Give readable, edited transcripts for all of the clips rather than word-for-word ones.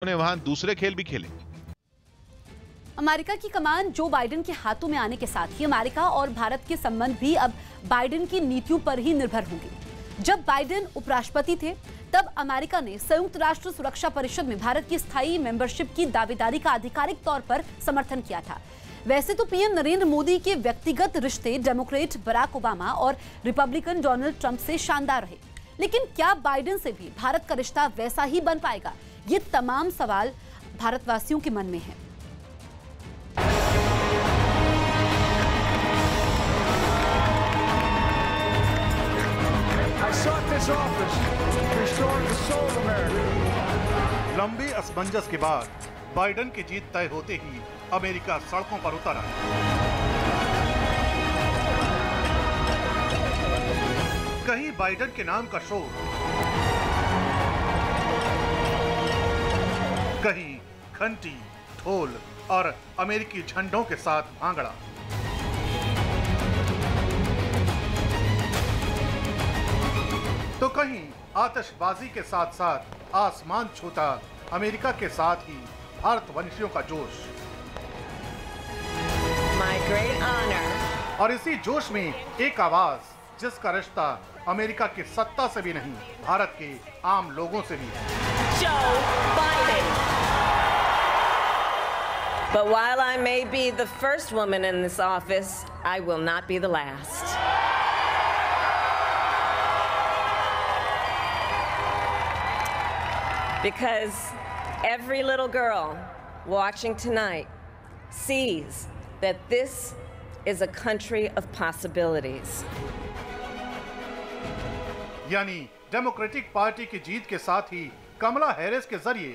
उन्हें वहां दूसरे खेल भी खेले। अमेरिका की कमान जो बाइडेन के हाथों में आने के साथ ही अमेरिका और भारत के संबंध भी अब बाइडेन की नीतियों पर ही निर्भर होंगे। जब बाइडेन उपराष्ट्रपति थे तब अमेरिका ने संयुक्त राष्ट्र सुरक्षा परिषद में भारत की स्थायी मेंबरशिप की दावेदारी का आधिकारिक तौर पर समर्थन किया था। वैसे तो पीएम नरेंद्र मोदी के व्यक्तिगत रिश्ते डेमोक्रेट बराक ओबामा और रिपब्लिकन डोनाल्ड ट्रंप से शानदार रहे, लेकिन क्या बाइडेन से भी भारत का रिश्ता वैसा ही बन पाएगा? ये तमाम सवाल भारतवासियों के मन में है। लंबे असमंजस के बाद बाइडेन की जीत तय होते ही अमेरिका सड़कों पर उतरा। कहीं बाइडेन के नाम का शोर, कहीं घंटी, ढोल और अमेरिकी झंडों के साथ भांगड़ा। तो कहीं आतिशबाजी के साथ साथ आसमान छूता अमेरिका के साथ ही भारतवंशियों का जोश। My great honor. और इसी जोश में एक आवाज, जिसका रिश्ता अमेरिका की सत्ता से भी नहीं, भारत के आम लोगों से भी है। Joe Biden. But while I may be the first woman in this office, I will not be the last. Because every little girl watching tonight sees that this is a country of possibilities. यानी democratic party की जीत के साथ ही कमला Harris के जरिए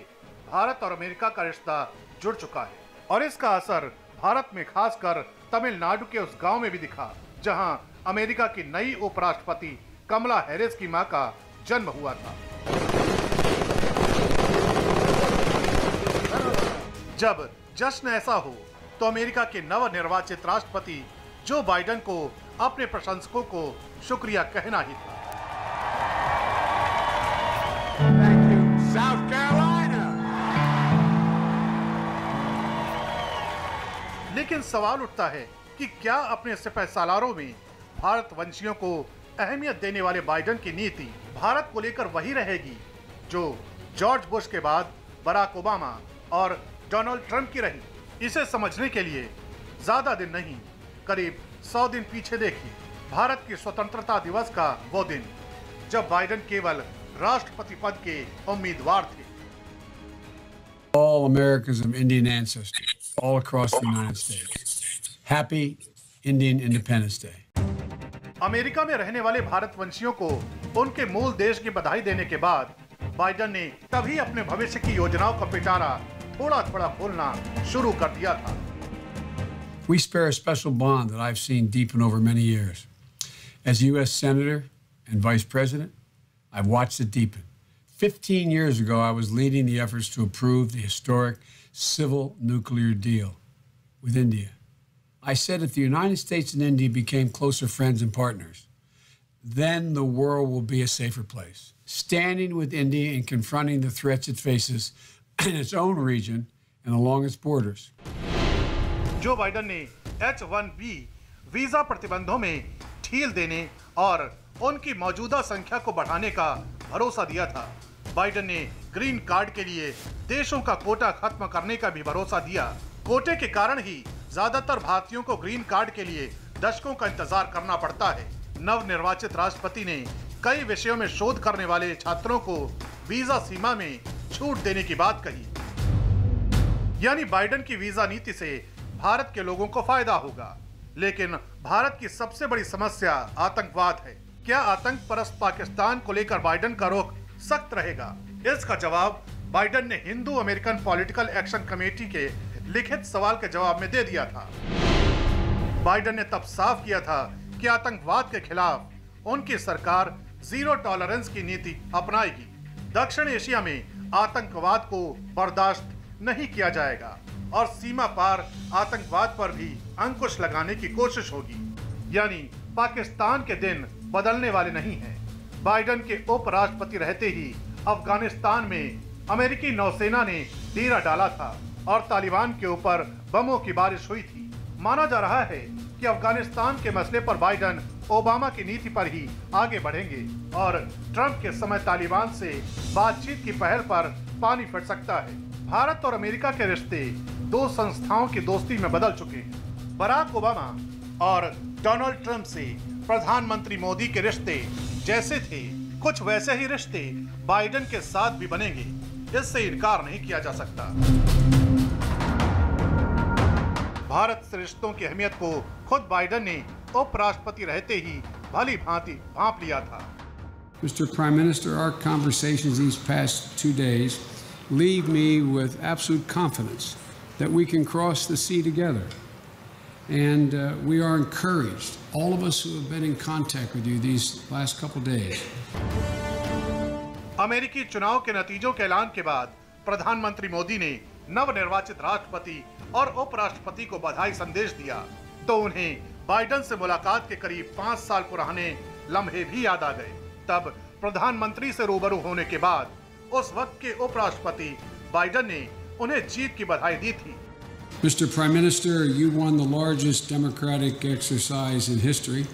भारत और America का रिश्ता जुड़ चुका है, और इसका असर भारत में खासकर तमिलनाडु के उस गांव में भी दिखा जहां अमेरिका की नई उपराष्ट्रपति कमला हैरिस की मां का जन्म हुआ था। जब जश्न ऐसा हो तो अमेरिका के नवनिर्वाचित राष्ट्रपति जो बाइडेन को अपने प्रशंसकों को शुक्रिया कहना ही था। Thank you, South Carolina. लेकिन सवाल उठता है कि क्या अपने सिपह सालारों में भारतवंशियों को अहमियत देने वाले बाइडेन की नीति भारत को लेकर वही रहेगी जो जॉर्ज बुश के बाद बराक ओबामा और डोनाल्ड ट्रंप की रही? इसे समझने के लिए ज्यादा दिन नहीं, करीब 100 दिन पीछे देखिए। भारत की स्वतंत्रता दिवस का वो दिन जब बाइडेन केवल राष्ट्रपति पद के उम्मीदवार थे। All Americans of Indian ancestry, all across the United States. Happy Indian Independence Day. America में रहने वाले भारतवंशियों को उनके मूल देश की बधाई देने के बाद बाइडेन ने तभी अपने भविष्य की योजनाओं का पिटारा थोड़ा थोड़ा खोलना शुरू कर दिया था। We spare a special bond that I've seen deepen over many years. As U.S. Senator and Vice President, I've watched it deepen. 15 years ago, I was leading the efforts to approve the historic civil nuclear deal with India. I said if the United States and India became closer friends and partners, then the world will be a safer place. Standing with India and confronting the threats it faces in its own region and along its borders. Joe Biden ने H-1B visa प्रतिबंधों में ढील देने और उनकी मौजूदा संख्या को बढ़ाने का भरोसा दिया था। बाइडेन ने ग्रीन कार्ड के लिए देशों का कोटा खत्म करने का भी भरोसा दिया। कोटे के कारण ही ज्यादातर भारतीयों को ग्रीन कार्ड के लिए दशकों का इंतजार करना पड़ता है। नवनिर्वाचित राष्ट्रपति ने कई विषयों में शोध करने वाले छात्रों को वीजा सीमा में छूट देने की बात कही। यानी बाइडेन की वीजा नीति से भारत के लोगों को फायदा होगा। लेकिन भारत की सबसे बड़ी समस्या आतंकवाद है। क्या आतंक परस्त पाकिस्तान को लेकर बाइडेन का रुख सख्त रहेगा? इसका जवाब बाइडेन ने Hindu American political action committee के लिखित सवाल के जवाब में दे दिया था। बाइडेन ने तब साफ किया था कि आतंकवाद के खिलाफ उनकी सरकार जीरो टॉलरेंस की नीति अपनाएगी। दक्षिण एशिया में आतंकवाद को बर्दाश्त नहीं किया जाएगा और सीमा पार आतंकवाद पर भी अंकुश लगाने की कोशिश होगी। यानी पाकिस्तान के दिन बदलने वाले नहीं हैं। बाइडेन के उपराष्ट्रपति रहते ही अफगानिस्तान में अमेरिकी नौसेना ने डेरा डाला था और तालिबान के ऊपर बमों की बारिश हुई थी। माना जा रहा है कि अफगानिस्तान के मसले पर बाइडन ओबामा की नीति पर ही आगे बढ़ेंगे और ट्रंप के समय तालिबान से बातचीत की पहल पर पानी फिर सकता है। भारत और अमेरिका के रिश्ते दो संस्थाओं की दोस्ती में बदल चुके हैं। बराक ओबामा और डोनाल्ड ट्रंप से प्रधानमंत्री मोदी के रिश्ते जैसे थे, कुछ वैसे ही रिश्ते बाइडन के साथ भी बनेंगे, इससे इनकार नहीं किया जा सकता। भारत से रिश्तों की अहमियत को खुद बाइडन ने उपराष्ट्रपति रहते ही भली भांति भांप लिया था। Mr. Prime Minister, our conversations these past 2 days leave me with absolute confidence that we can cross the sea together. And we are encouraged, all of us who have been in contact with you these last couple days. अमेरिकी चुनाव के नतीजों के ऐलान के बाद प्रधानमंत्री मोदी ने नवनिर्वाचित राष्ट्रपति और उपराष्ट्रपति को बधाई संदेश दिया, तो उन्हें बाइडन से मुलाकात के करीब 5 साल पुराने लम्हे भी याद आ गए। तब प्रधानमंत्री से रूबरू होने के बाद उस वक्त के उपराष्ट्रपति बाइडन ने उन्हें जीत की बधाई दी थी। Mr. Prime Minister, you won the largest democratic exercise in history,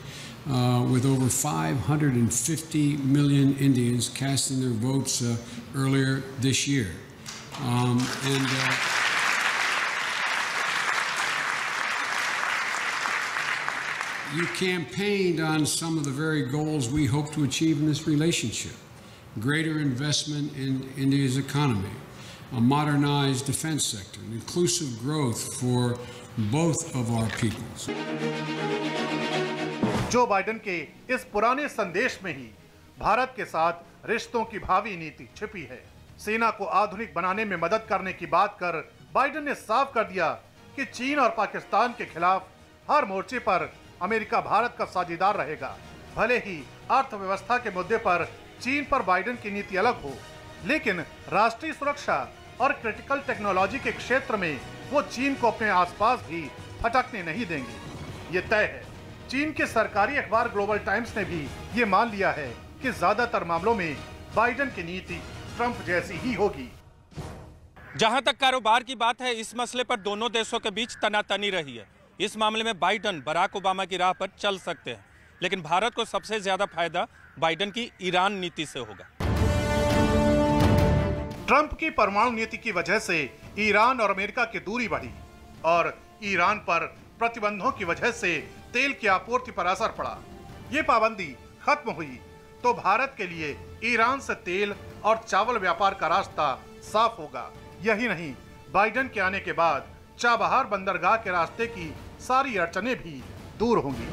with over 550 million Indians casting their votes earlier this year. You campaigned on some of the very goals we hope to achieve in this relationship. Greater investment in India's economy, a modernized defense sector, and inclusive growth for both of our peoples. जो Biden के इस पुराने संदेश में ही भारत के साथ रिश्तों की भावी नीति छिपी है। सेना को आधुनिक बनाने में मदद करने की बात कर बाइडन ने साफ कर दिया कि चीन और पाकिस्तान के खिलाफ हर मोर्चे पर अमेरिका भारत का साझेदार रहेगा। भले ही अर्थव्यवस्था के मुद्दे पर चीन पर बाइडन की नीति अलग हो, लेकिन राष्ट्रीय सुरक्षा और क्रिटिकल टेक्नोलॉजी के क्षेत्र में वो चीन को अपने आसपास भी फटकने नहीं देंगे। ये तय है। चीन के सरकारी अखबार ग्लोबल टाइम्स ने भी ये मान लिया है कि ज्यादातर मामलों में बाइडन की नीति ट्रंप जैसी ही होगी। जहां तक कारोबार की बात है, इस मसले पर दोनों देशों के बीच तनातनी रही है। इस मामले में बाइडन बराक ओबामा की राह पर चल सकते हैं, लेकिन भारत को सबसे ज्यादा फायदा बाइडन की ईरान नीति से होगा। ट्रंप की परमाणु नीति की वजह से ईरान और अमेरिका की दूरी बढ़ी और ईरान पर प्रतिबंधों की वजह से तेल की आपूर्ति पर असर पड़ा। ये पाबंदी खत्म हुई तो भारत के लिए ईरान से तेल और चावल व्यापार का रास्ता साफ होगा। यही नहीं, बाइडन के आने के बाद चाबहार बंदरगाह के रास्ते की सारी अड़चनें भी दूर होंगी।